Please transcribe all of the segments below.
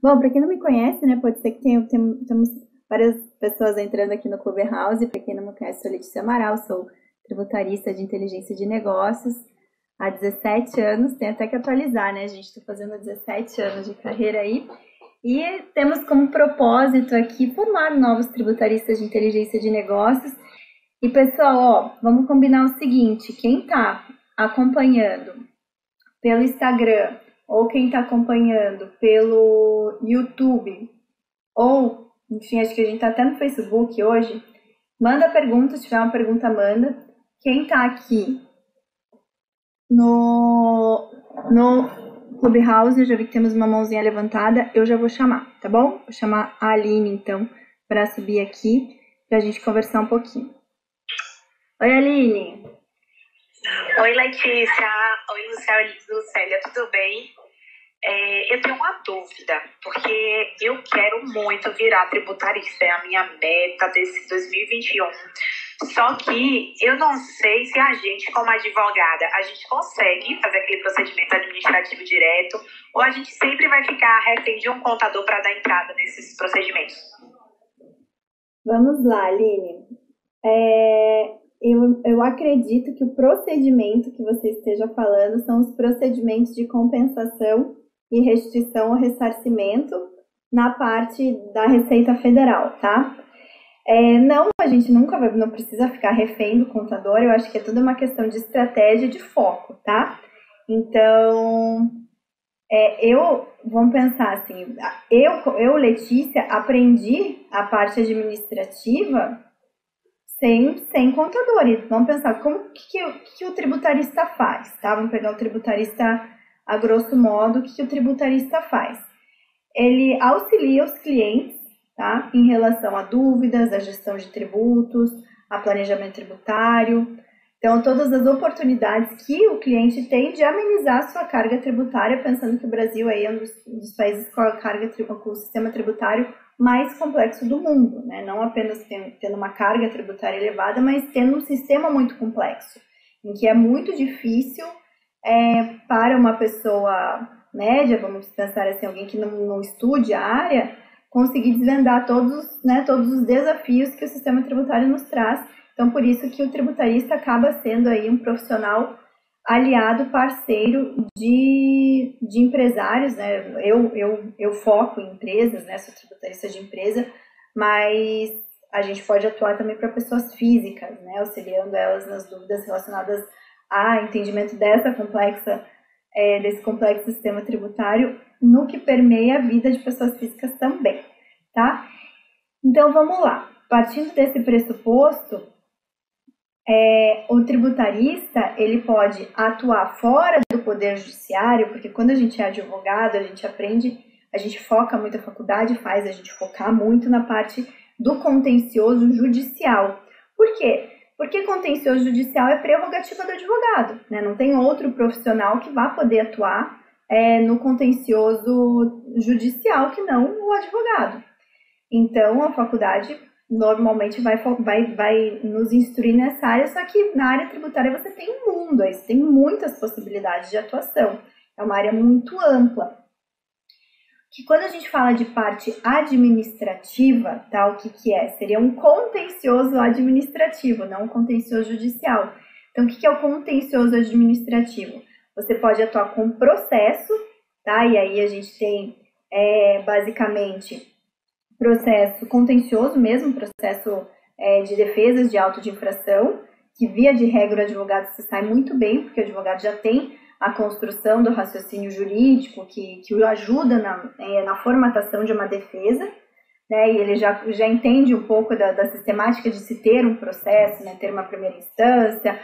Bom, para quem não me conhece, né, pode ser que temos várias pessoas entrando aqui no Clubhouse. Para quem não me conhece, sou Letícia Amaral, sou tributarista de inteligência de negócios há 17 anos. Tem até que atualizar, né, gente? Estou fazendo 17 anos de carreira aí. E temos como propósito aqui formar novos tributaristas de inteligência de negócios. E, pessoal, ó, vamos combinar o seguinte: quem está acompanhando pelo Instagram, ou quem está acompanhando pelo YouTube, ou, enfim, acho que a gente está até no Facebook hoje, manda pergunta, se tiver uma pergunta, manda. Quem está aqui no Clubhouse, eu já vi que temos uma mãozinha levantada, eu já vou chamar, tá bom? Vou chamar a Aline, então, para subir aqui, para a gente conversar um pouquinho. Oi, Aline. Oi, Letícia. Oi, Lucélia, tudo bem? Eu tenho uma dúvida, porque eu quero muito virar tributarista, é a minha meta desse 2021. Só que eu não sei se a gente, como advogada, a gente consegue fazer aquele procedimento administrativo direto, ou a gente sempre vai ficar refém de um contador para dar entrada nesses procedimentos. Vamos lá, Aline. Eu acredito que o procedimento que você esteja falando são os procedimentos de compensação e restituição ou ressarcimento na parte da Receita Federal, tá? Não, a gente não precisa ficar refém do contador, eu acho que é tudo uma questão de estratégia e de foco, tá? Então, vamos pensar assim, eu, Letícia, aprendi a parte administrativa sem contadores. Vamos pensar como que o tributarista faz, tá? Vamos pegar o tributarista a grosso modo. O que o tributarista faz? Ele auxilia os clientes, tá? Em relação a dúvidas, a gestão de tributos, a planejamento tributário. Então, todas as oportunidades que o cliente tem de amenizar a sua carga tributária, pensando que o Brasil aí é um dos países com o sistema tributário mais complexo do mundo, né? Não apenas tendo uma carga tributária elevada, mas tendo um sistema muito complexo, em que é muito difícil para uma pessoa média, vamos pensar assim, alguém que não estude a área, conseguir desvendar todos os desafios que o sistema tributário nos traz. Então, por isso que o tributarista acaba sendo aí um profissional aliado, parceiro de empresários, né? Eu foco em empresas, né? Sou tributarista de empresa, mas a gente pode atuar também para pessoas físicas, né? Auxiliando elas nas dúvidas relacionadas a entendimento desse complexo sistema tributário no que permeia a vida de pessoas físicas também, tá? Então, vamos lá. Partindo desse pressuposto, o tributarista, ele pode atuar fora do poder judiciário, porque quando a gente é advogado, a gente aprende, a gente foca muito, a faculdade faz a gente focar muito na parte do contencioso judicial. Por quê? Porque contencioso judicial é prerrogativa do advogado, né? Não tem outro profissional que vá poder atuar no contencioso judicial que não o advogado. Então, a faculdade normalmente vai nos instruir nessa área, só que na área tributária você tem um mundo, aí você tem muitas possibilidades de atuação. É uma área muito ampla. Que quando a gente fala de parte administrativa, tá, o que é? Seria um contencioso administrativo, não um contencioso judicial. Então, o que é o contencioso administrativo? Você pode atuar com processo, tá? E aí a gente tem, basicamente, processo contencioso mesmo, processo de defesas de auto de infração, que via de regra o advogado se sai muito bem, porque o advogado já tem a construção do raciocínio jurídico que o ajuda na formatação de uma defesa, né? E ele já entende um pouco da sistemática de se ter um processo, né? Ter uma primeira instância,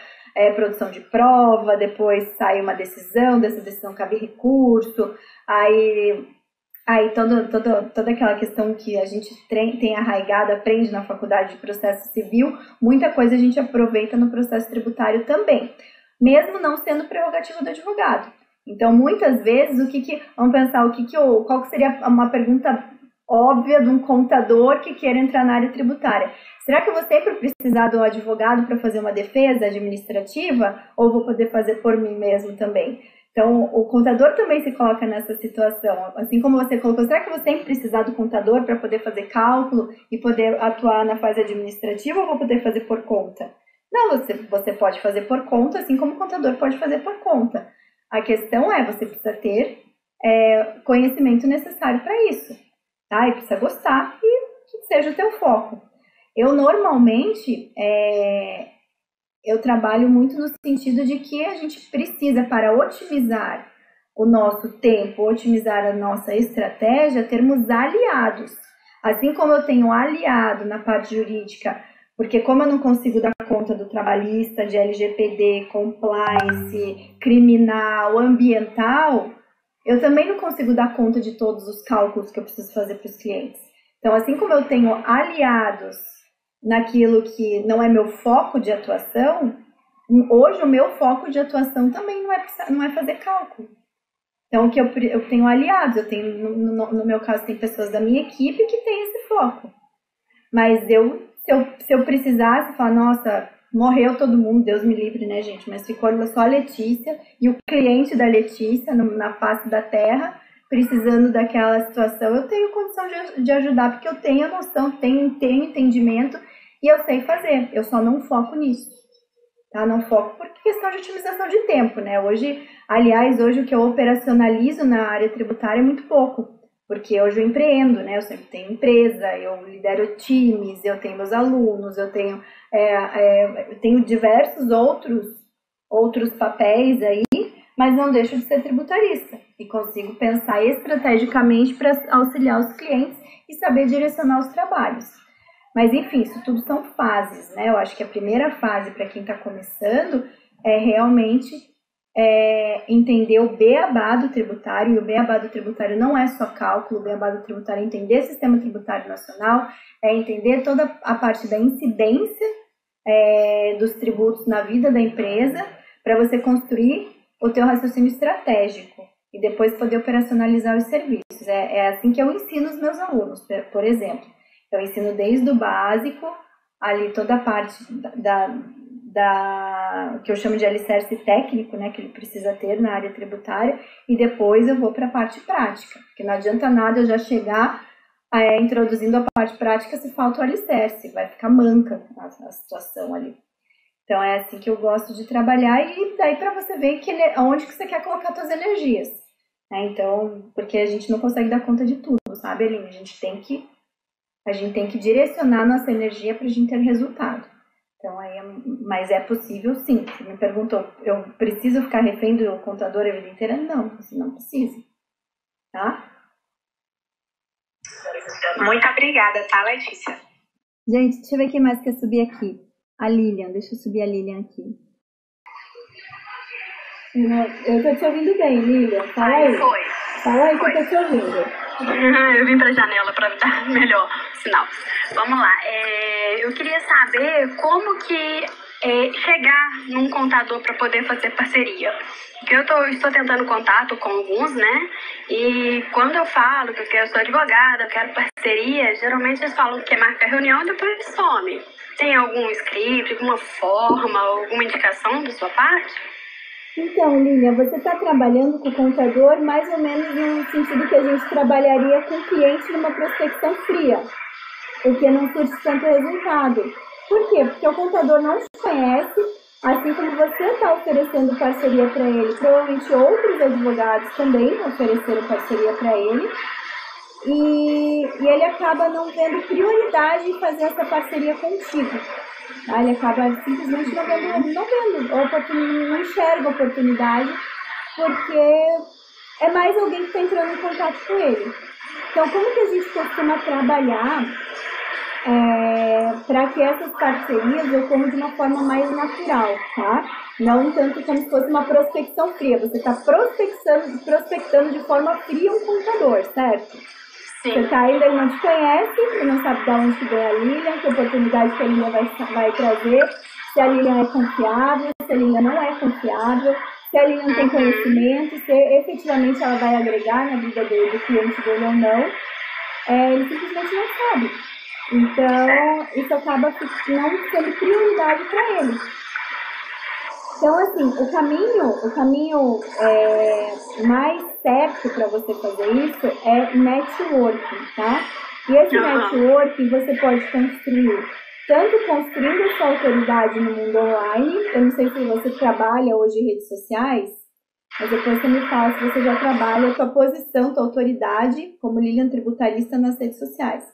produção de prova, depois sai uma decisão, dessa decisão cabe recurso, aí toda aquela questão que a gente tem arraigado, aprende na faculdade de processo civil, muita coisa a gente aproveita no processo tributário também, mesmo não sendo prerrogativa do advogado. Então, muitas vezes, vamos pensar, qual que seria uma pergunta óbvia de um contador que queira entrar na área tributária? Será que eu vou sempre precisar do advogado para fazer uma defesa administrativa, ou vou poder fazer por mim mesmo também? Então, o contador também se coloca nessa situação. Assim como você colocou, será que eu vou sempre precisar do contador para poder fazer cálculo e poder atuar na fase administrativa ou vou poder fazer por conta? Não, você pode fazer por conta, assim como o contador pode fazer por conta. A questão é, você precisa ter conhecimento necessário para isso, tá? E precisa gostar e que seja o teu foco. Eu, normalmente, eu trabalho muito no sentido de que a gente precisa, para otimizar o nosso tempo, otimizar a nossa estratégia, termos aliados. Assim como eu tenho aliado na parte jurídica, porque como eu não consigo dar conta do trabalhista, de LGPD, compliance, criminal, ambiental, eu também não consigo dar conta de todos os cálculos que eu preciso fazer para os clientes. Então, assim como eu tenho aliados naquilo que não é meu foco de atuação, hoje o meu foco de atuação também não é fazer cálculo. Então, que eu tenho aliados, eu tenho, no meu caso, tem pessoas da minha equipe que têm esse foco. Mas se eu precisasse falar, nossa, morreu todo mundo, Deus me livre, né, gente? Mas ficou só a Letícia e o cliente da Letícia na face da terra, precisando daquela situação, eu tenho condição de ajudar, porque eu tenho a noção, tenho entendimento e eu sei fazer. Eu só não foco nisso, tá? Não foco por questão de otimização de tempo, né? Hoje o que eu operacionalizo na área tributária é muito pouco, porque hoje eu empreendo, né? Eu sempre tenho empresa, eu lidero times, eu tenho meus alunos, eu tenho diversos outros papéis aí, mas não deixo de ser tributarista e consigo pensar estrategicamente para auxiliar os clientes e saber direcionar os trabalhos. Mas, enfim, isso tudo são fases, né? Eu acho que a primeira fase para quem está começando é realmente entender o beabá do tributário, e o beabá do tributário não é só cálculo, o beabá do tributário é entender o sistema tributário nacional, é entender toda a parte da incidência dos tributos na vida da empresa, para você construir o teu raciocínio estratégico e depois poder operacionalizar os serviços. É assim que eu ensino os meus alunos, por exemplo. Eu ensino desde o básico, ali toda a parte que eu chamo de alicerce técnico, né, que ele precisa ter na área tributária, e depois eu vou para a parte prática, porque não adianta nada eu já chegar introduzindo a parte prática se falta o alicerce, vai ficar manca a situação ali. Então é assim que eu gosto de trabalhar, e daí para você ver onde que você quer colocar suas energias, né? Então, porque a gente não consegue dar conta de tudo, sabe, Aline? A gente tem que direcionar nossa energia para a gente ter resultado. Então, mas é possível sim. Você me perguntou, eu preciso ficar refém do contador a vida inteira? Não, você não precisa, tá? Muito obrigada, tá, Letícia? Gente, deixa eu ver quem mais quer subir aqui. A Lilian, deixa eu subir a Lilian aqui. Eu tô te ouvindo bem, Lilian. Fala aí. Foi. Fala aí que eu tô te ouvindo. Eu vim pra janela pra dar melhor o sinal. Vamos lá. Eu queria saber como que chegar num contador para poder fazer parceria. Porque eu estou tentando contato com alguns, né? E quando eu falo que eu sou advogada, eu quero parceria, geralmente eles falam que quer marcar reunião e depois some. Tem algum script, alguma forma, alguma indicação da sua parte? Então, Lilian, você está trabalhando com o contador mais ou menos no sentido que a gente trabalharia com o cliente numa prospecção fria, o que não surge tanto resultado. Por quê? Porque o contador não te conhece, assim como você está oferecendo parceria para ele, provavelmente outros advogados também ofereceram parceria para ele, e ele acaba não vendo prioridade em fazer essa parceria contigo. Ele acaba simplesmente não enxerga a oportunidade, porque é mais alguém que está entrando em contato com ele. Então, como que a gente costuma trabalhar para que essas parcerias ocorram de uma forma mais natural, tá? Não tanto como se fosse uma prospecção fria. Você está prospectando de forma fria um contador, certo? Sim. Você tá ainda, ele não te conhece, você não sabe de onde vem a Lilian, que oportunidade que a Lilian vai trazer, se a Lilian é confiável, se a Lilian não é confiável, se a Lilian tem conhecimento, se efetivamente ela vai agregar na vida do cliente dele ou não. Ele simplesmente não sabe. Então, isso acaba não sendo prioridade para ele. Então, assim, o caminho mais certo para você fazer isso é networking, tá? E esse networking você pode construir, tanto construindo a sua autoridade no mundo online. Eu não sei se você trabalha hoje em redes sociais, mas depois você me fala se você já trabalha a tua posição, tua autoridade como Lilian tributarista nas redes sociais.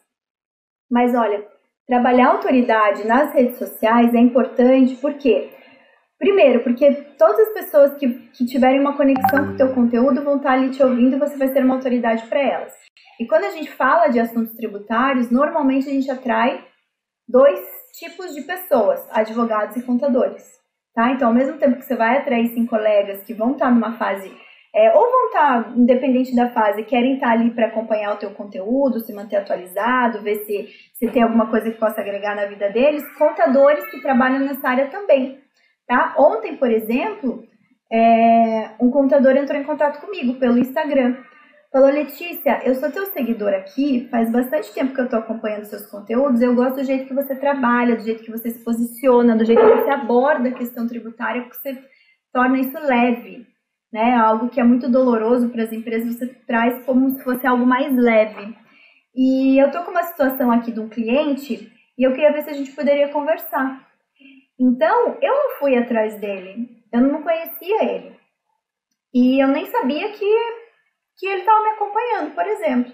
Mas olha, trabalhar autoridade nas redes sociais é importante, por quê? Primeiro, porque todas as pessoas que tiverem uma conexão com o teu conteúdo vão estar ali te ouvindo e você vai ser uma autoridade para elas. E quando a gente fala de assuntos tributários, normalmente a gente atrai 2 tipos de pessoas, advogados e contadores. Tá? Então, ao mesmo tempo que você vai atrair 5 colegas que vão estar numa fase, ou vão estar, independente da fase, querem estar ali para acompanhar o teu conteúdo, se manter atualizado, ver se tem alguma coisa que possa agregar na vida deles, contadores que trabalham nessa área também. Tá? Ontem, por exemplo, um contador entrou em contato comigo pelo Instagram. Falou: Letícia, eu sou teu seguidor aqui, faz bastante tempo que eu estou acompanhando seus conteúdos, eu gosto do jeito que você trabalha, do jeito que você se posiciona, do jeito que você aborda a questão tributária, porque você torna isso leve, né? Algo que é muito doloroso para as empresas, você traz como se fosse algo mais leve. E eu estou com uma situação aqui de um cliente e eu queria ver se a gente poderia conversar. Então, eu não fui atrás dele, eu não conhecia ele. E eu nem sabia que ele estava me acompanhando, por exemplo.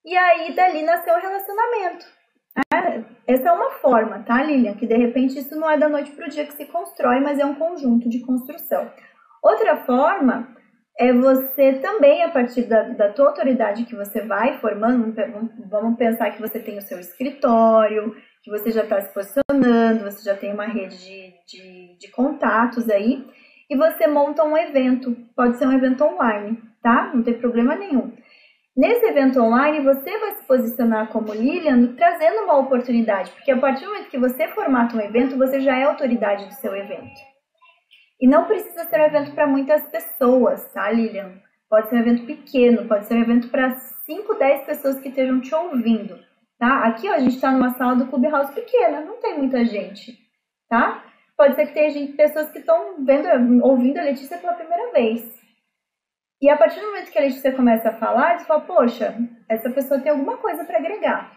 E aí, dali nasceu o relacionamento. Essa é uma forma, tá, Lilian? Que, de repente, isso não é da noite para o dia que se constrói, mas é um conjunto de construção. Outra forma é você também, a partir da tua autoridade que você vai formando, vamos pensar que você tem o seu escritório, que você já está se posicionando, você já tem uma rede de contatos aí, e você monta um evento, pode ser um evento online, tá? Não tem problema nenhum. Nesse evento online, você vai se posicionar como Lilian, trazendo uma oportunidade, porque a partir do momento que você formata um evento, você já é autoridade do seu evento. E não precisa ser um evento para muitas pessoas, tá, Lilian? Pode ser um evento pequeno, pode ser um evento para 5, 10 pessoas que estejam te ouvindo, tá? Aqui, ó, a gente está numa sala do Clubhouse pequena, não tem muita gente, tá? Pode ser que tenha pessoas que estão ouvindo a Letícia pela primeira vez. E a partir do momento que a Letícia começa a falar, você fala: poxa, essa pessoa tem alguma coisa para agregar,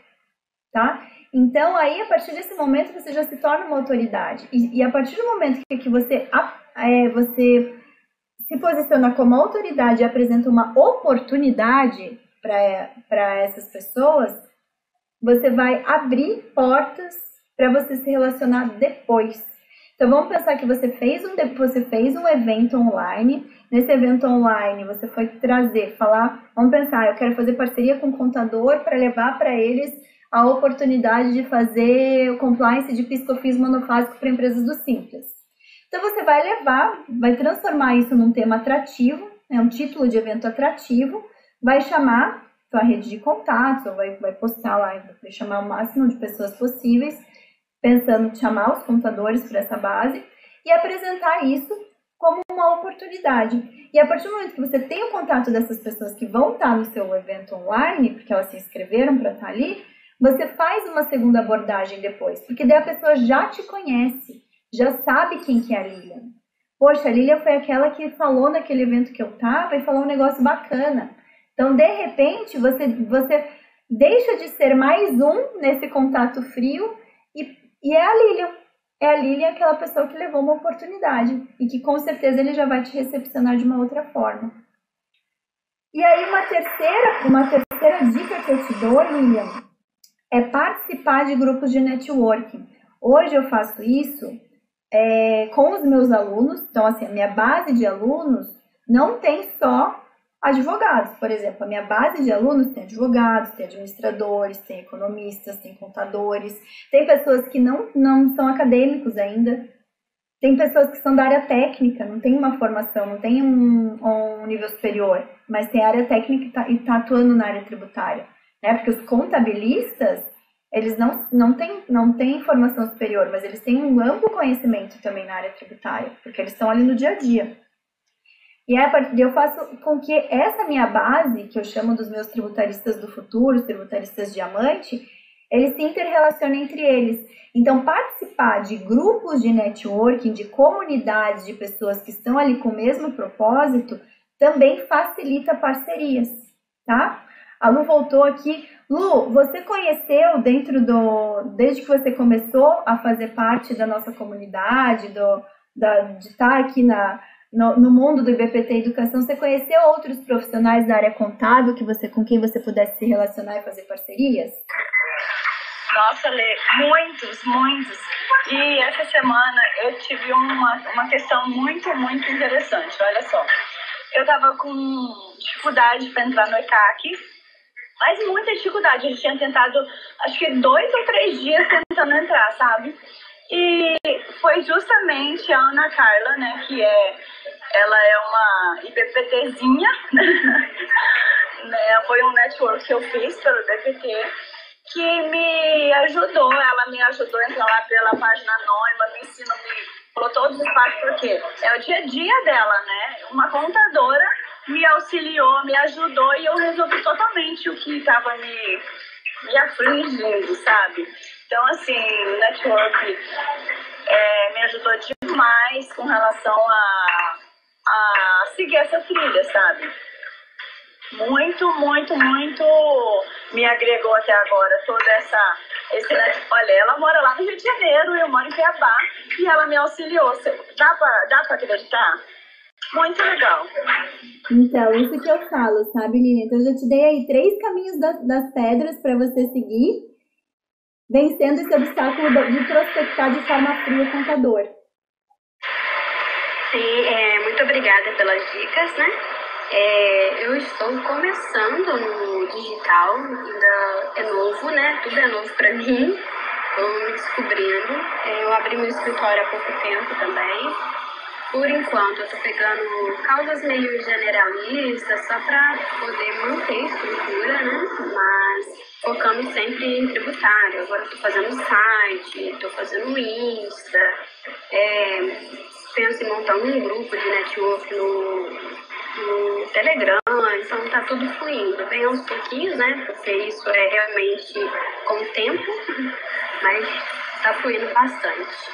tá? Então, aí, a partir desse momento, você já se torna uma autoridade. E a partir do momento que você se posiciona como autoridade e apresenta uma oportunidade para essas pessoas, você vai abrir portas para você se relacionar depois. Então, vamos pensar que você fez um evento online. Nesse evento online, você foi vamos pensar, eu quero fazer parceria com um contador para levar para eles a oportunidade de fazer o compliance de PIS/COFINS monofásico para empresas do Simples. Então, você vai transformar isso num tema atrativo, um título de evento atrativo, vai chamar sua rede de contatos, ou vai postar lá, vai chamar o máximo de pessoas possíveis, pensando em chamar os contadores para essa base e apresentar isso como uma oportunidade. E a partir do momento que você tem o contato dessas pessoas que vão estar no seu evento online, porque elas se inscreveram para estar ali, você faz uma segunda abordagem depois, porque daí a pessoa já te conhece, já sabe quem que é a Lilian. Poxa, a Lilian foi aquela que falou naquele evento que eu estava e falou um negócio bacana. Então, de repente, você deixa de ser mais um nesse contato frio e é a Lilian. É a Lilian aquela pessoa que levou uma oportunidade e que com certeza ele já vai te recepcionar de uma outra forma. E aí, uma terceira dica que eu te dou, Lilian, é participar de grupos de networking. Hoje eu faço isso com os meus alunos. Então, assim, a minha base de alunos não tem só advogados, por exemplo. A minha base de alunos tem advogados, tem administradores, tem economistas, tem contadores, tem pessoas que não são acadêmicos ainda, tem pessoas que são da área técnica, não tem uma formação, não tem um nível superior, mas tem área técnica e está atuando na área tributária, né? Porque os contabilistas, eles não têm formação superior, mas eles têm um amplo conhecimento também na área tributária, porque eles estão ali no dia a dia. E eu faço com que essa minha base, que eu chamo dos meus tributaristas do futuro, os tributaristas diamante, eles se interrelacionam entre eles. Então, participar de grupos de networking, de comunidades de pessoas que estão ali com o mesmo propósito, também facilita parcerias, tá? A Lu voltou aqui. Lu, você conheceu desde que você começou a fazer parte da nossa comunidade, de estar aqui no mundo do IBPT Educação, você conheceu outros profissionais da área contábil com quem você pudesse se relacionar e fazer parcerias? Nossa, Lê, muitos. E essa semana eu tive uma questão muito, muito interessante. Olha só, eu tava com dificuldade para entrar no ECAC, mas muita dificuldade. A gente tinha tentado, acho que 2 ou 3 dias tentando entrar, sabe? E foi justamente a Ana Carla, né, ela é uma IBPTzinha, né, foi um network que eu fiz pelo IBPT, que me ajudou. Ela me ajudou a entrar lá pela página anônima, falou todos os passos, porque é o dia a dia dela, né? Uma contadora me auxiliou, me ajudou, e eu resolvi totalmente o que estava me afligindo, sabe? Então, assim, o network me ajudou demais com relação a seguir essa trilha, sabe? Muito me agregou até agora toda olha, ela mora lá no Rio de Janeiro, eu moro em Cuiabá, e ela me auxiliou. Dá pra acreditar? Muito legal. Então, isso que eu falo, sabe, Lilian? Então, eu já te dei aí 3 caminhos das pedras para você seguir, vencendo esse obstáculo de prospectar de forma fria o contador. Sim, muito obrigada pelas dicas, né? Eu estou começando no digital, ainda é novo, né? Tudo é novo para mim, estou me descobrindo. Eu abri meu escritório há pouco tempo também. Por enquanto, eu estou pegando causas meio generalistas, só para poder manter a estrutura, né? Mas focando sempre em tributário. Agora estou fazendo site, estou fazendo Insta, penso em montar um grupo de network no Telegram, então tá tudo fluindo, bem aos pouquinhos, né? Porque isso é realmente com o tempo, mas tá fluindo bastante.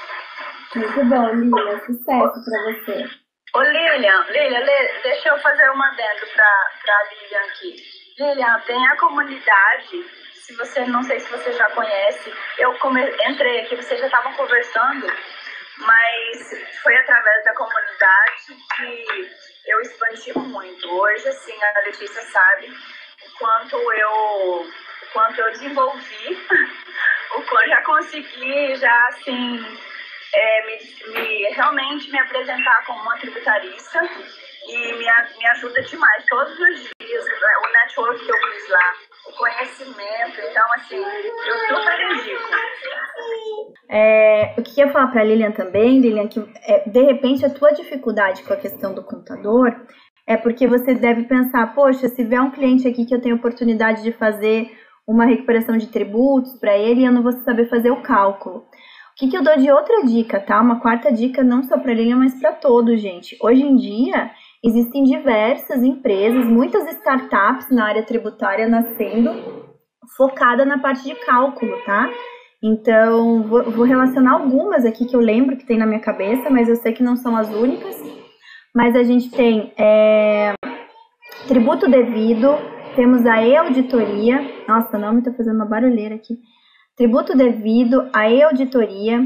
Muito bom, Lilian. Sucesso para você. Ô, Lilian, deixa eu fazer uma adendo pra Lilian aqui. Lilian, tem a comunidade, não sei se você já conhece, eu entrei aqui, vocês já estavam conversando, mas foi através da comunidade que eu expandi muito. Hoje, assim, a Letícia sabe o quanto eu desenvolvi, o quanto já consegui, assim, realmente me apresentar como uma tributarista, e me ajuda demais todos os dias, o network que eu fiz lá, o conhecimento. Então, assim, eu super indico. O que eu ia falar para a Lilian também, Lilian, que de repente a tua dificuldade com a questão do contador é porque você deve pensar, poxa, se vier um cliente aqui que eu tenho oportunidade de fazer uma recuperação de tributos para ele, eu não vou saber fazer o cálculo. O que eu dou de outra dica, tá? Uma quarta dica, não só para a Lilian, mas para todos, gente. Hoje em dia, existem diversas empresas, muitas startups na área tributária nascendo, focada na parte de cálculo, tá? Então, vou relacionar algumas aqui que eu lembro que tem na minha cabeça, mas eu sei que não são as únicas. Mas a gente tem tributo devido, temos a e-auditoria. Nossa, o nome tá fazendo uma barulheira aqui. Tributo devido, a e-auditoria.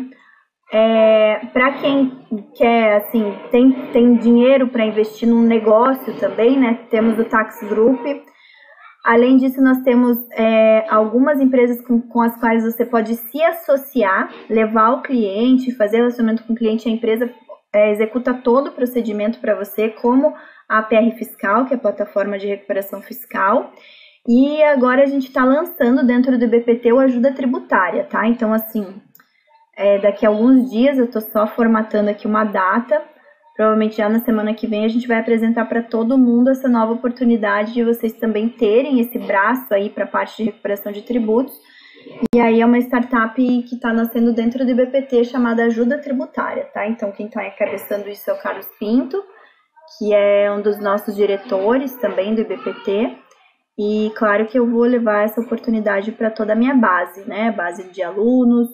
Para quem quer, assim, tem dinheiro para investir num negócio também, né? Temos o Tax Group. Além disso, nós temos algumas empresas com as quais você pode se associar, levar o cliente, fazer relacionamento com o cliente, a empresa executa todo o procedimento para você, como a PR Fiscal, que é a plataforma de recuperação fiscal. E agora a gente está lançando dentro do IBPT o Ajuda Tributária, tá? Então, assim, daqui a alguns dias eu estou só formatando aqui uma data. Provavelmente já na semana que vem a gente vai apresentar para todo mundo essa nova oportunidade de vocês também terem esse braço aí para a parte de recuperação de tributos. E aí é uma startup que está nascendo dentro do IBPT chamada Ajuda Tributária, tá? Então quem está encabeçando isso é o Carlos Pinto, que é um dos nossos diretores também do IBPT. E claro que eu vou levar essa oportunidade para toda a minha base, né? Base de alunos,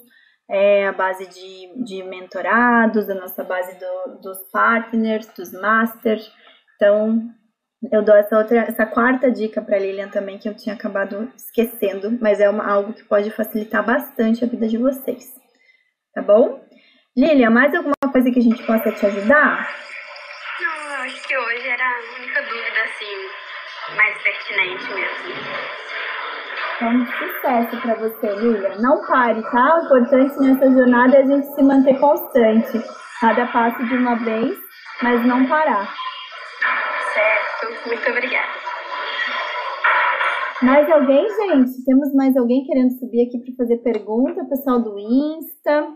a base de mentorados, a nossa base dos partners, dos masters. Então, eu dou essa quarta dica para a Lilian também, que eu tinha acabado esquecendo, mas é algo que pode facilitar bastante a vida de vocês. Tá bom? Lilian, mais alguma coisa que a gente possa te ajudar? Não, eu acho que hoje era a única dúvida, assim, mais pertinente mesmo. Então, sucesso para você, Lilian. Não pare, tá? O importante nessa jornada é a gente se manter constante. Cada passo de uma vez, mas não parar. Certo, muito obrigada. Mais alguém, gente? Temos mais alguém querendo subir aqui para fazer pergunta? Pessoal do Insta.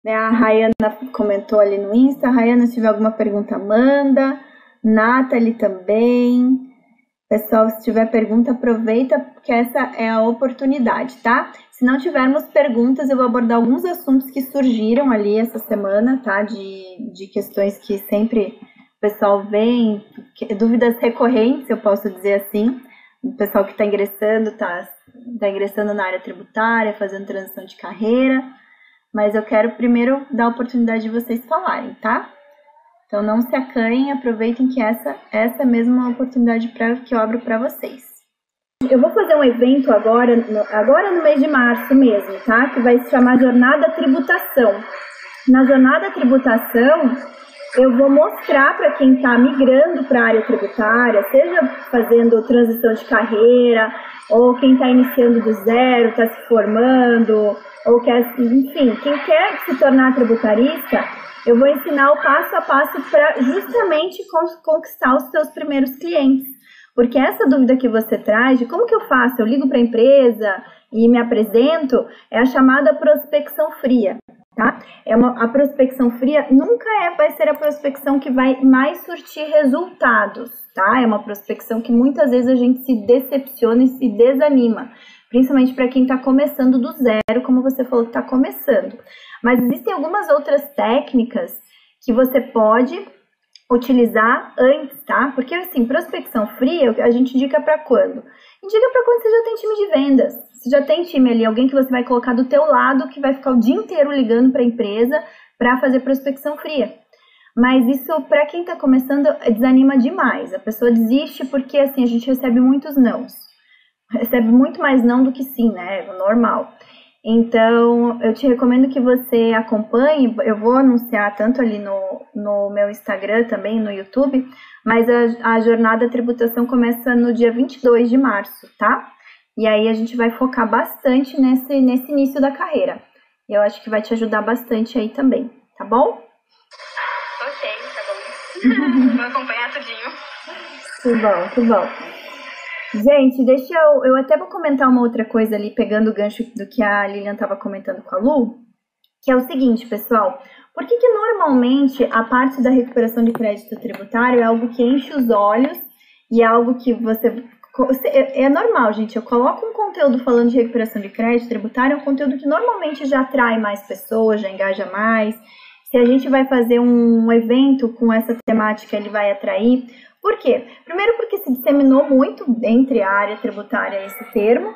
A Rayana comentou ali no Insta. Rayana, se tiver alguma pergunta, manda. Nathalie também. Pessoal, se tiver pergunta, aproveita, porque essa é a oportunidade, tá? Se não tivermos perguntas, eu vou abordar alguns assuntos que surgiram ali essa semana, tá? De questões que sempre o pessoal vem, dúvidas recorrentes, eu posso dizer assim. O pessoal que está ingressando, tá ingressando na área tributária, fazendo transição de carreira. Mas eu quero primeiro dar a oportunidade de vocês falarem, tá? Então não se acanhem, aproveitem que essa é mesmo uma oportunidade que eu abro para vocês. Eu vou fazer um evento agora no mês de março mesmo, tá? Que vai se chamar Jornada Tributação. Na Jornada Tributação, eu vou mostrar para quem está migrando para a área tributária, seja fazendo transição de carreira, ou quem está iniciando do zero, está se formando, ou quer, enfim, quem quer se tornar tributarista, eu vou ensinar o passo a passo para justamente conquistar os seus primeiros clientes. Porque essa dúvida que você traz de como que eu faço, eu ligo para a empresa e me apresento, é a chamada prospecção fria. Tá? A prospecção fria nunca vai ser a prospecção que vai mais surtir resultados, tá? É uma prospecção que muitas vezes a gente se decepciona e se desanima, principalmente para quem está começando do zero, como você falou que está começando. Mas existem algumas outras técnicas que você pode utilizar antes, tá? Porque assim, prospecção fria, a gente indica para quando? Indica para quando você já tem time de vendas. Você já tem time ali, alguém que você vai colocar do teu lado, que vai ficar o dia inteiro ligando para a empresa para fazer prospecção fria. Mas isso, para quem está começando, desanima demais. A pessoa desiste porque, assim, a gente recebe muitos nãos. Recebe muito mais não do que sim, né? É normal. Então, eu te recomendo que você acompanhe. Eu vou anunciar tanto ali no meu Instagram, também no YouTube, mas a jornada tributação começa no dia 22 de março, tá? E aí a gente vai focar bastante nesse início da carreira. Eu acho que vai te ajudar bastante aí também, tá bom? Ok, tá bom. Vou acompanhar tudinho. Tudo bom. Gente, deixa eu até vou comentar uma outra coisa ali, pegando o gancho do que a Lilian estava comentando com a Lu, que é o seguinte, pessoal. Por que normalmente a parte da recuperação de crédito tributário é algo que enche os olhos e é algo que é normal, gente. Eu coloco um conteúdo falando de recuperação de crédito tributário, é um conteúdo que normalmente já atrai mais pessoas, já engaja mais. Se a gente vai fazer um evento com essa temática, ele vai atrair. Por quê? Primeiro porque se disseminou muito entre a área tributária esse termo.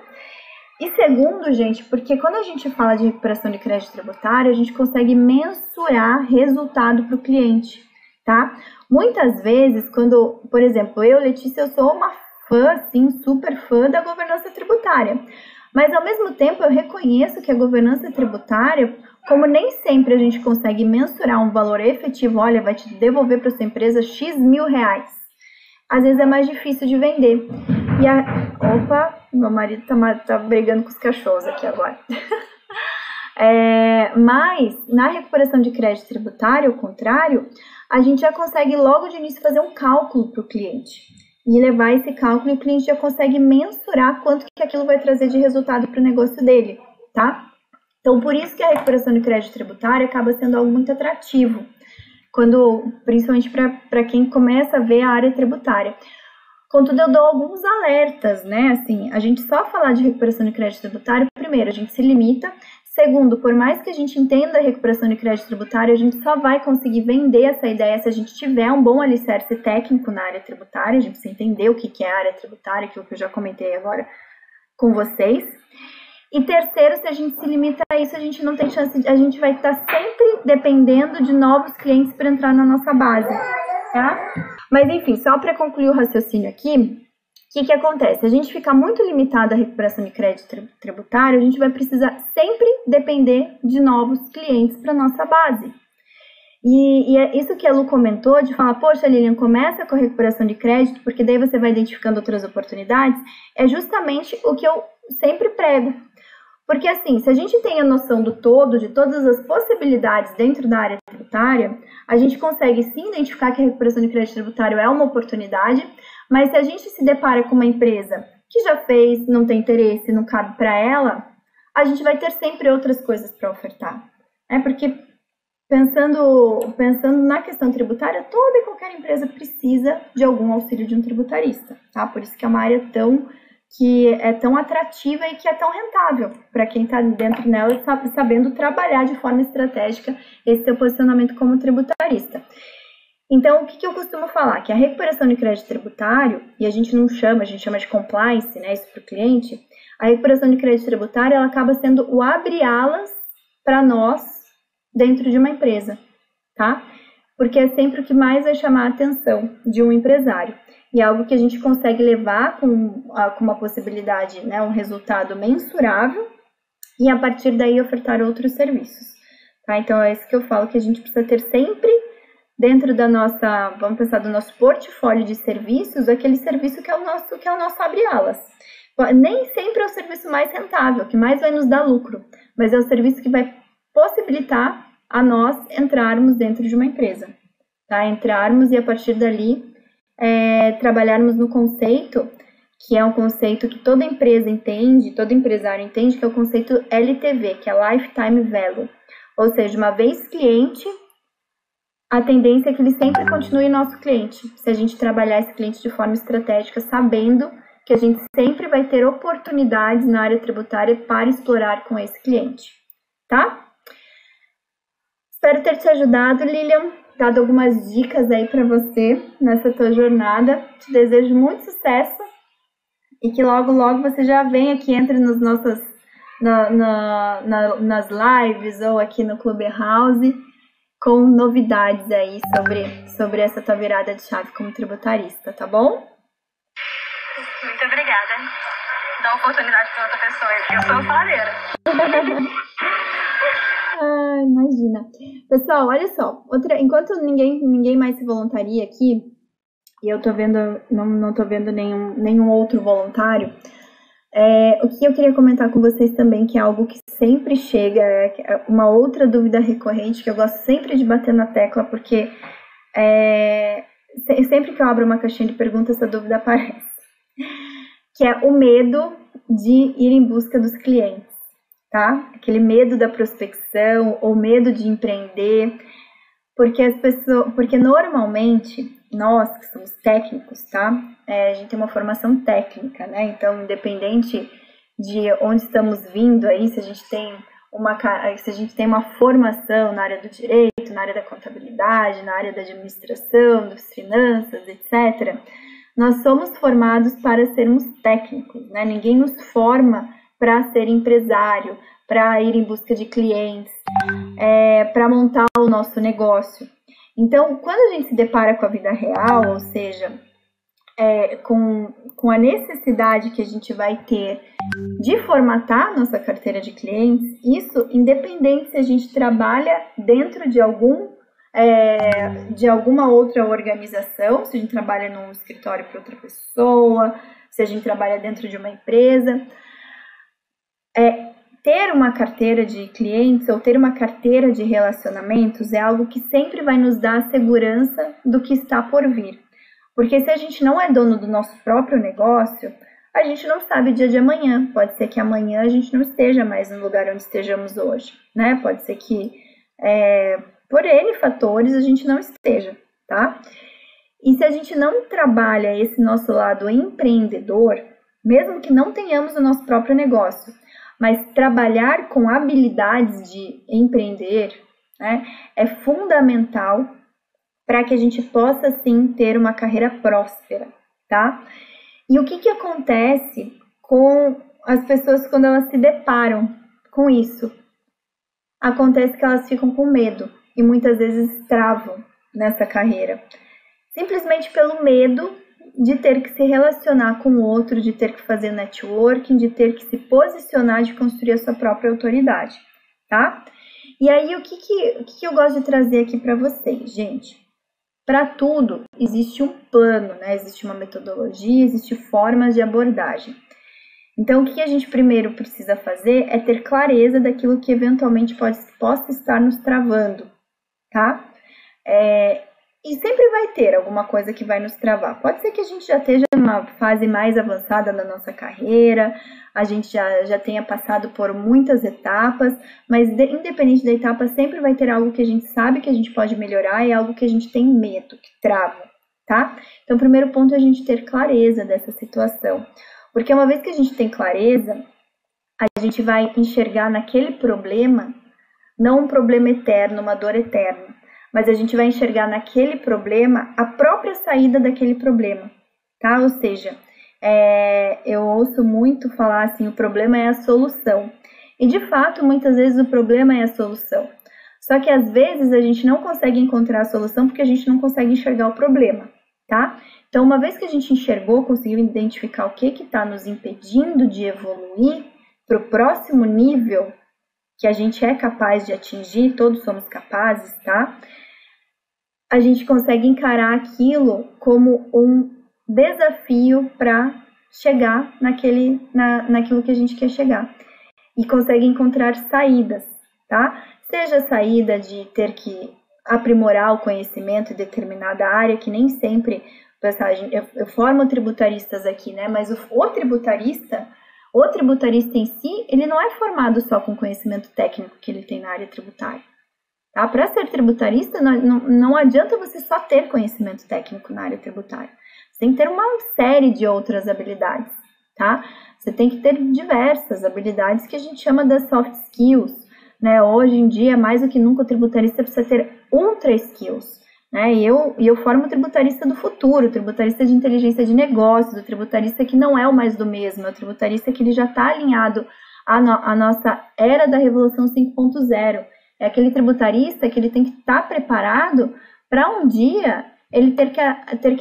E segundo, gente, porque quando a gente fala de recuperação de crédito tributário, a gente consegue mensurar resultado para o cliente, tá? Muitas vezes, quando, por exemplo, Letícia, eu sou uma fã, assim, super fã da governança tributária. Mas, ao mesmo tempo, eu reconheço que a governança tributária, como nem sempre a gente consegue mensurar um valor efetivo, olha, vai te devolver para sua empresa X mil reais. Às vezes é mais difícil de vender. Opa, meu marido tá brigando com os cachorros aqui agora. Mas, na recuperação de crédito tributário, ao contrário, a gente já consegue logo de início fazer um cálculo para o cliente. E levar esse cálculo e o cliente já consegue mensurar quanto que aquilo vai trazer de resultado para o negócio dele, tá? Então, por isso que a recuperação de crédito tributário acaba sendo algo muito atrativo, principalmente para quem começa a ver a área tributária. Contudo, eu dou alguns alertas, né? Assim, a gente só falar de recuperação de crédito tributário, primeiro, a gente se limita Segundo, por mais que a gente entenda a recuperação de crédito tributário, a gente só vai conseguir vender essa ideia se a gente tiver um bom alicerce técnico na área tributária, a gente precisa entender o que é a área tributária, que é o que eu já comentei agora com vocês. E terceiro, se a gente se limita a isso, a gente não tem chance, a gente vai estar sempre dependendo de novos clientes para entrar na nossa base, tá? Mas enfim, só para concluir o raciocínio aqui, o que acontece? A gente fica muito limitado à recuperação de crédito tributário, a gente vai precisar sempre depender de novos clientes para nossa base. E é isso que a Lu comentou, de falar, poxa, Lilian, começa com a recuperação de crédito, porque daí você vai identificando outras oportunidades, é justamente o que eu sempre prego. Porque assim, se a gente tem a noção do todo, de todas as possibilidades dentro da área tributária, a gente consegue sim identificar que a recuperação de crédito tributário é uma oportunidade, mas se a gente se depara com uma empresa que já fez, não tem interesse, não cabe para ela, a gente vai ter sempre outras coisas para ofertar. Porque pensando na questão tributária, toda e qualquer empresa precisa de algum auxílio de um tributarista, tá? Por isso que é uma área que é tão atrativa e que é tão rentável para quem está dentro dela, sabendo trabalhar de forma estratégica esse seu posicionamento como tributarista. Então, o que eu costumo falar? Que a recuperação de crédito tributário, e a gente chama de compliance, né, isso para o cliente, a recuperação de crédito tributário, ela acaba sendo o abre-alas para nós dentro de uma empresa, tá? Porque é sempre o que mais vai chamar a atenção de um empresário. E é algo que a gente consegue levar com uma possibilidade, né, um resultado mensurável, e a partir daí ofertar outros serviços, tá? Então, é isso que eu falo, que a gente precisa ter sempre dentro da nossa, vamos pensar, do nosso portfólio de serviços, aquele serviço que é o nosso abre-alas. Nem sempre é o serviço mais rentável, que mais vai nos dar lucro, mas é o serviço que vai possibilitar a nós entrarmos dentro de uma empresa, tá? Entrarmos e a partir dali trabalharmos no conceito, que é um conceito que toda empresa entende, todo empresário entende, que é o conceito LTV, que é Lifetime Value. Ou seja, uma vez cliente, a tendência é que ele sempre continue nosso cliente, se a gente trabalhar esse cliente de forma estratégica, sabendo que a gente sempre vai ter oportunidades na área tributária para explorar com esse cliente, tá? Espero ter te ajudado, Lilian, dado algumas dicas aí para você nessa tua jornada. Te desejo muito sucesso e que logo, logo você já venha aqui, entre nas nossas nas lives ou aqui no Clubhouse com novidades aí sobre essa tua virada de chave como tributarista, tá bom? Muito obrigada. Dá uma oportunidade para outra pessoa, eu sou faladeira. Ah, imagina. Pessoal, olha só, enquanto ninguém mais se voluntaria aqui, e eu tô vendo, não tô vendo nenhum outro voluntário, o que eu queria comentar com vocês também, que é algo que sempre chega, é uma outra dúvida recorrente, que eu gosto sempre de bater na tecla, porque sempre que eu abro uma caixinha de perguntas, essa dúvida aparece, que é o medo de ir em busca dos clientes. Tá? Aquele medo da prospecção ou medo de empreender, porque normalmente nós que somos técnicos, tá? A gente tem uma formação técnica, né? Então, independente de onde estamos vindo aí, se a gente tem uma formação na área do direito, na área da contabilidade, na área da administração, das finanças, etc., nós somos formados para sermos técnicos, né? Ninguém nos forma para ser empresário, para ir em busca de clientes, para montar o nosso negócio. Então, quando a gente se depara com a vida real, ou seja, com a necessidade que a gente vai ter de formatar a nossa carteira de clientes, isso independente se a gente trabalha dentro de alguma outra organização, se a gente trabalha num escritório para outra pessoa, se a gente trabalha dentro de uma empresa, ter uma carteira de clientes ou ter uma carteira de relacionamentos é algo que sempre vai nos dar a segurança do que está por vir. Porque se a gente não é dono do nosso próprio negócio, a gente não sabe o dia de amanhã. Pode ser que amanhã a gente não esteja mais no lugar onde estejamos hoje, né? Pode ser que, por N fatores, a gente não esteja, tá? E se a gente não trabalha esse nosso lado empreendedor, mesmo que não tenhamos o nosso próprio negócio, mas trabalhar com habilidades de empreender, né, é fundamental para que a gente possa, sim, ter uma carreira próspera, tá? E o que acontece com as pessoas quando elas se deparam com isso? Acontece que elas ficam com medo e muitas vezes travam nessa carreira, simplesmente pelo medo de ter que se relacionar com o outro, de ter que fazer networking, de ter que se posicionar, de construir a sua própria autoridade, tá? E aí, o que eu gosto de trazer aqui para vocês, gente? Para tudo, existe um plano, né? Existe uma metodologia, existem formas de abordagem. Então, o que a gente primeiro precisa fazer é ter clareza daquilo que eventualmente possa estar nos travando, tá? E sempre vai ter alguma coisa que vai nos travar. Pode ser que a gente já esteja numa fase mais avançada da nossa carreira, a gente já tenha passado por muitas etapas, mas independente da etapa, sempre vai ter algo que a gente sabe que a gente pode melhorar e algo que a gente tem medo, que trava, tá? Então, o primeiro ponto é a gente ter clareza dessa situação. Porque uma vez que a gente tem clareza, a gente vai enxergar naquele problema, não um problema eterno, uma dor eterna, mas a gente vai enxergar naquele problema a própria saída daquele problema, tá? Ou seja, eu ouço muito falar assim, o problema é a solução. E de fato, muitas vezes o problema é a solução. Só que às vezes a gente não consegue encontrar a solução porque a gente não consegue enxergar o problema, tá? Então, uma vez que a gente enxergou, conseguiu identificar o que está nos impedindo de evoluir para o próximo nível que a gente é capaz de atingir, todos somos capazes, tá? A gente consegue encarar aquilo como um desafio para chegar naquilo que a gente quer chegar. E consegue encontrar saídas, tá? Seja a saída de ter que aprimorar o conhecimento em determinada área, que nem sempre, eu formo tributaristas aqui, né? Mas o tributarista em si, ele não é formado só com conhecimento técnico que ele tem na área tributária. Tá? Para ser tributarista, não adianta você só ter conhecimento técnico na área tributária. Você tem que ter uma série de outras habilidades, tá? Você tem que ter diversas habilidades que a gente chama das soft skills, né? Hoje em dia, mais do que nunca, o tributarista precisa ter ultra skills, né? E eu formo o tributarista do futuro, o tributarista de inteligência de negócios, o tributarista que não é o mais do mesmo, é o tributarista que ele já está alinhado à nossa era da Revolução 5.0. É aquele tributarista que ele tem que estar preparado para um dia ele ter que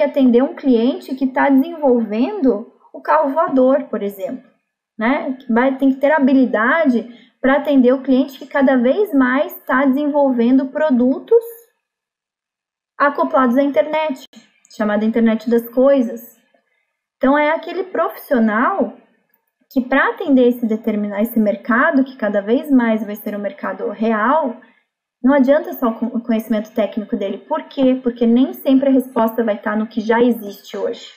atender um cliente que está desenvolvendo o carro voador, por exemplo, né? Tem que ter habilidade para atender o cliente que cada vez mais está desenvolvendo produtos acoplados à internet, chamada internet das coisas. Então, é aquele profissional que para atender esse mercado, que cada vez mais vai ser um mercado real, não adianta só o conhecimento técnico dele. Por quê? Porque nem sempre a resposta vai estar no que já existe hoje.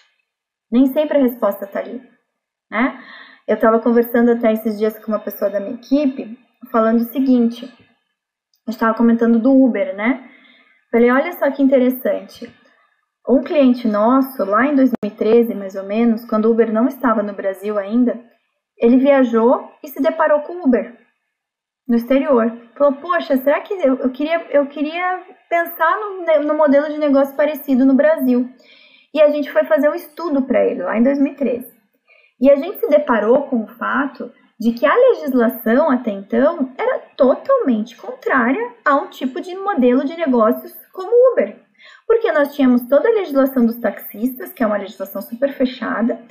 Nem sempre a resposta está ali, né? Eu estava conversando até esses dias com uma pessoa da minha equipe, falando o seguinte, a gente estava comentando do Uber, né? Falei, olha só que interessante. Um cliente nosso, lá em 2013, mais ou menos, quando o Uber não estava no Brasil ainda, ele viajou e se deparou com o Uber no exterior. Falou, poxa, será que eu queria pensar no modelo de negócio parecido no Brasil? E a gente foi fazer um estudo para ele, lá em 2013. E a gente se deparou com o fato de que a legislação até então era totalmente contrária a um tipo de modelo de negócios como o Uber. Porque nós tínhamos toda a legislação dos taxistas, que é uma legislação super fechada,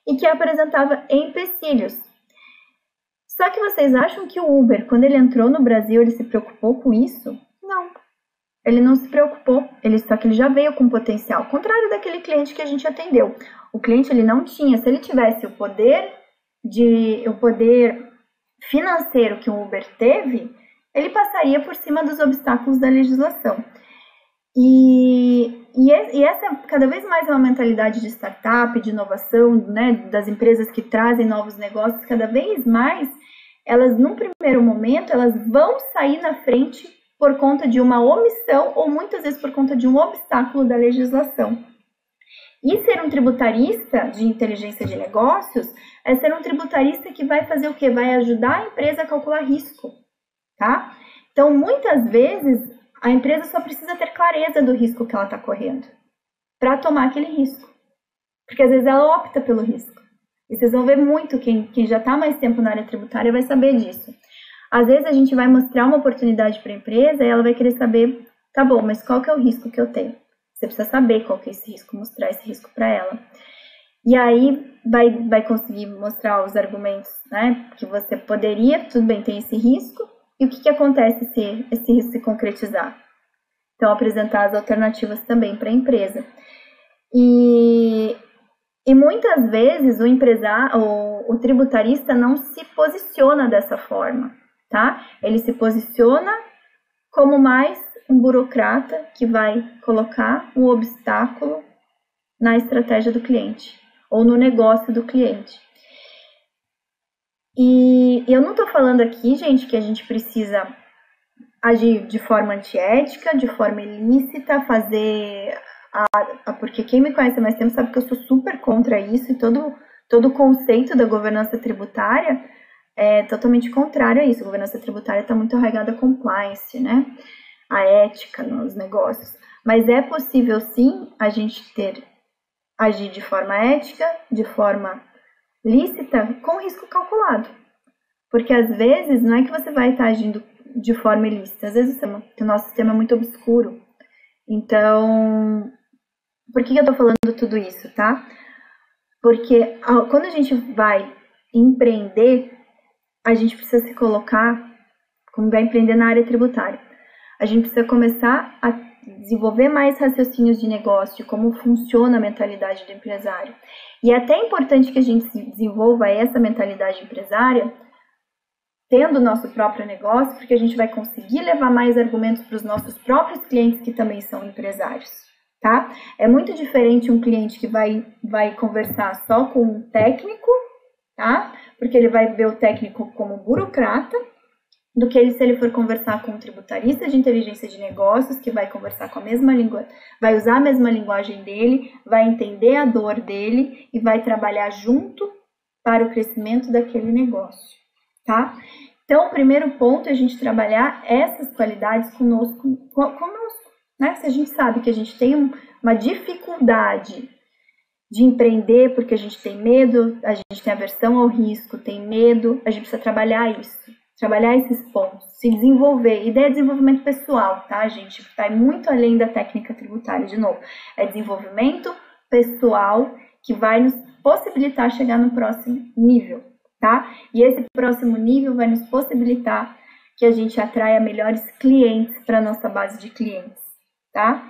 e que apresentava empecilhos. Só que vocês acham que o Uber, quando ele entrou no Brasil, ele se preocupou com isso? Não. Ele não se preocupou, só que ele já veio com potencial, ao contrário daquele cliente que a gente atendeu. O cliente ele não tinha, se ele tivesse o poder financeiro que o Uber teve, ele passaria por cima dos obstáculos da legislação. E essa cada vez mais é uma mentalidade de startup, de inovação, né, das empresas que trazem novos negócios, cada vez mais, elas, num primeiro momento, elas vão sair na frente por conta de uma omissão ou muitas vezes por conta de um obstáculo da legislação. E ser um tributarista de inteligência de negócios é ser um tributarista que vai fazer o quê? Vai ajudar a empresa a calcular risco, tá? Então, muitas vezes, a empresa só precisa ter clareza do risco que ela está correndo para tomar aquele risco. Porque às vezes ela opta pelo risco. E vocês vão ver muito, quem já está mais tempo na área tributária vai saber disso. Às vezes a gente vai mostrar uma oportunidade para a empresa e ela vai querer saber, tá bom, mas qual que é o risco que eu tenho? Você precisa saber qual que é esse risco, mostrar esse risco para ela. E aí vai conseguir mostrar os argumentos, né? Que você poderia, tudo bem, tem esse risco. E o que acontece se esse risco se concretizar? Então, apresentar as alternativas também para a empresa. E muitas vezes o tributarista não se posiciona dessa forma, tá? Ele se posiciona como mais um burocrata que vai colocar um obstáculo na estratégia do cliente ou no negócio do cliente. E eu não estou falando aqui, gente, que a gente precisa agir de forma antiética, de forma ilícita, fazer... Porque quem me conhece há mais tempo sabe que eu sou super contra isso e todo o conceito da governança tributária é totalmente contrário a isso. A governança tributária está muito arraigada a compliance, né? A ética nos negócios. Mas é possível, sim, a gente agir de forma ética, de forma lícita, com risco calculado. Porque às vezes não é que você vai estar agindo de forma ilícita, às vezes o nosso sistema é muito obscuro. Então, por que eu estou falando tudo isso, tá? Porque quando a gente vai empreender, a gente precisa se colocar, como vai empreender na área tributária, a gente precisa começar a desenvolver mais raciocínios de negócio, de como funciona a mentalidade do empresário. E é até importante que a gente desenvolva essa mentalidade empresária tendo o nosso próprio negócio, porque a gente vai conseguir levar mais argumentos para os nossos próprios clientes que também são empresários, tá? É muito diferente um cliente que vai conversar só com um técnico, tá? Porque ele vai ver o técnico como burocrata, do que se ele for conversar com um tributarista de inteligência de negócios, que vai conversar com a mesma língua, vai usar a mesma linguagem dele, vai entender a dor dele e vai trabalhar junto para o crescimento daquele negócio, tá? Então, o primeiro ponto é a gente trabalhar essas qualidades conosco, né? Se a gente sabe que a gente tem uma dificuldade de empreender porque a gente tem medo, a gente tem aversão ao risco, tem medo, a gente precisa trabalhar isso. Trabalhar esses pontos, se desenvolver. Ideia de desenvolvimento pessoal, tá, gente? Vai muito além da técnica tributária, de novo. É desenvolvimento pessoal que vai nos possibilitar chegar no próximo nível, tá? E esse próximo nível vai nos possibilitar que a gente atraia melhores clientes para a nossa base de clientes, tá?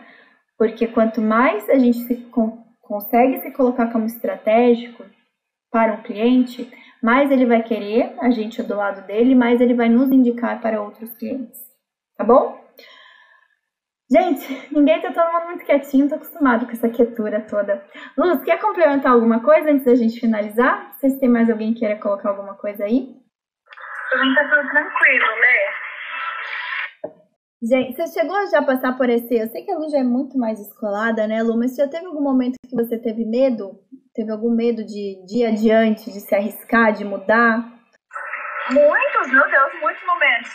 Porque quanto mais a gente consegue se colocar como estratégico para um cliente, mais ele vai querer a gente do lado dele, mais ele vai nos indicar para outros clientes, tá bom? Gente, ninguém tá todo mundo muito quietinho, tô acostumado com essa quietura toda. Luz, quer complementar alguma coisa antes da gente finalizar? Não sei se tem mais alguém que queira colocar alguma coisa aí. Pra mim tá tudo tranquilo, né? Gente, você chegou a já passar por esse... Eu sei que a Lu já é muito mais descolada, né, Lu? Mas já teve algum momento que você teve medo? Teve algum medo de ir adiante, de se arriscar, de mudar? Muitos, meu Deus, muitos momentos.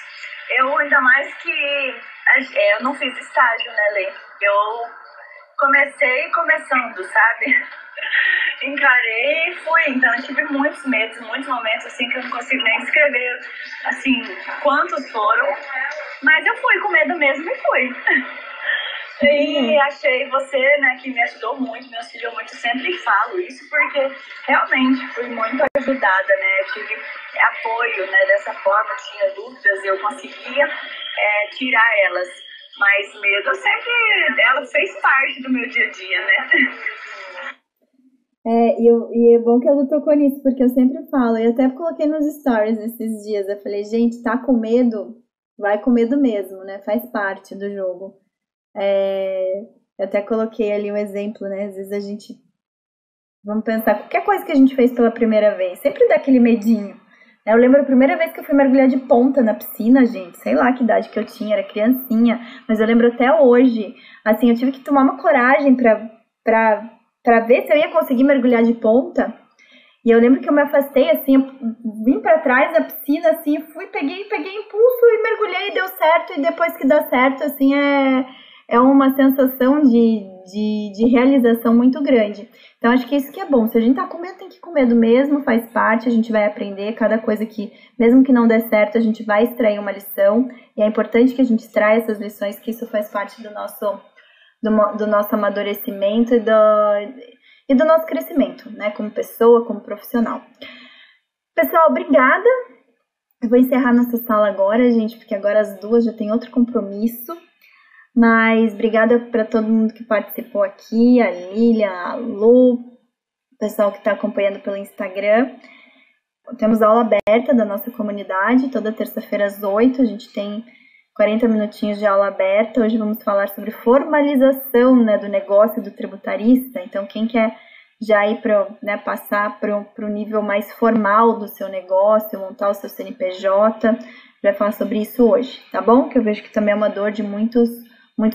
Eu, ainda mais que eu não fiz estágio, né, Lê? Eu comecei começando, sabe? Encarei e fui. Então, eu tive muitos medos, muitos momentos, assim, que eu não consigo nem descrever, assim, quantos foram. Mas eu fui com medo mesmo e fui. E achei você, né, que me ajudou muito, me auxiliou muito. Sempre falo isso porque realmente fui muito ajudada, né? Eu tive apoio, né, dessa forma, tinha dúvidas, eu conseguia tirar elas. Mas medo sempre, ela fez parte do meu dia a dia, né? E é bom que a Lu tocou nisso, porque eu sempre falo, e até coloquei nos stories esses dias, eu falei, gente, tá com medo? Vai com medo mesmo, né? Faz parte do jogo. Eu até coloquei ali um exemplo, né? Às vezes a gente... Vamos pensar, qualquer coisa que a gente fez pela primeira vez, sempre dá aquele medinho. Eu lembro a primeira vez que eu fui mergulhar de ponta na piscina, gente. Sei lá que idade que eu tinha, era criancinha. Mas eu lembro até hoje. Assim, eu tive que tomar uma coragem pra para ver se eu ia conseguir mergulhar de ponta. E eu lembro que eu me afastei, assim, eu vim para trás da piscina, assim, peguei impulso e mergulhei e deu certo. E depois que dá certo, assim, é uma sensação de realização muito grande. Então, acho que isso que é bom. Se a gente tá com medo, tem que ir com medo mesmo, faz parte, a gente vai aprender. Cada coisa que, mesmo que não dê certo, a gente vai extrair uma lição. E é importante que a gente extraia essas lições, que isso faz parte do nosso amadurecimento e do nosso crescimento, né, como pessoa, como profissional. Pessoal, obrigada. Eu vou encerrar nossa sala agora, gente, porque agora às 2 já tem outro compromisso. Mas obrigada para todo mundo que participou aqui, a Lilian, a Lu, o pessoal que está acompanhando pelo Instagram. Temos aula aberta da nossa comunidade, toda terça-feira às 8, a gente tem 40 minutinhos de aula aberta. Hoje vamos falar sobre formalização, né, do negócio do tributarista. Então, quem quer já ir passar para o nível mais formal do seu negócio, montar o seu CNPJ, vai falar sobre isso hoje, tá bom? Que eu vejo que também é uma dor de muitos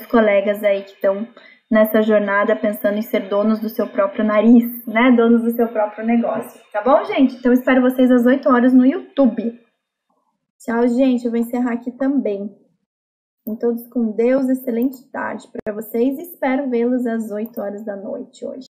colegas aí que estão nessa jornada pensando em ser donos do seu próprio nariz, né? Donos do seu próprio negócio, tá bom, gente? Então, espero vocês às 8 horas no YouTube. Tchau, gente. Eu vou encerrar aqui também. Fiquem todos com Deus. Excelente tarde para vocês. Espero vê-los às 8 horas da noite hoje.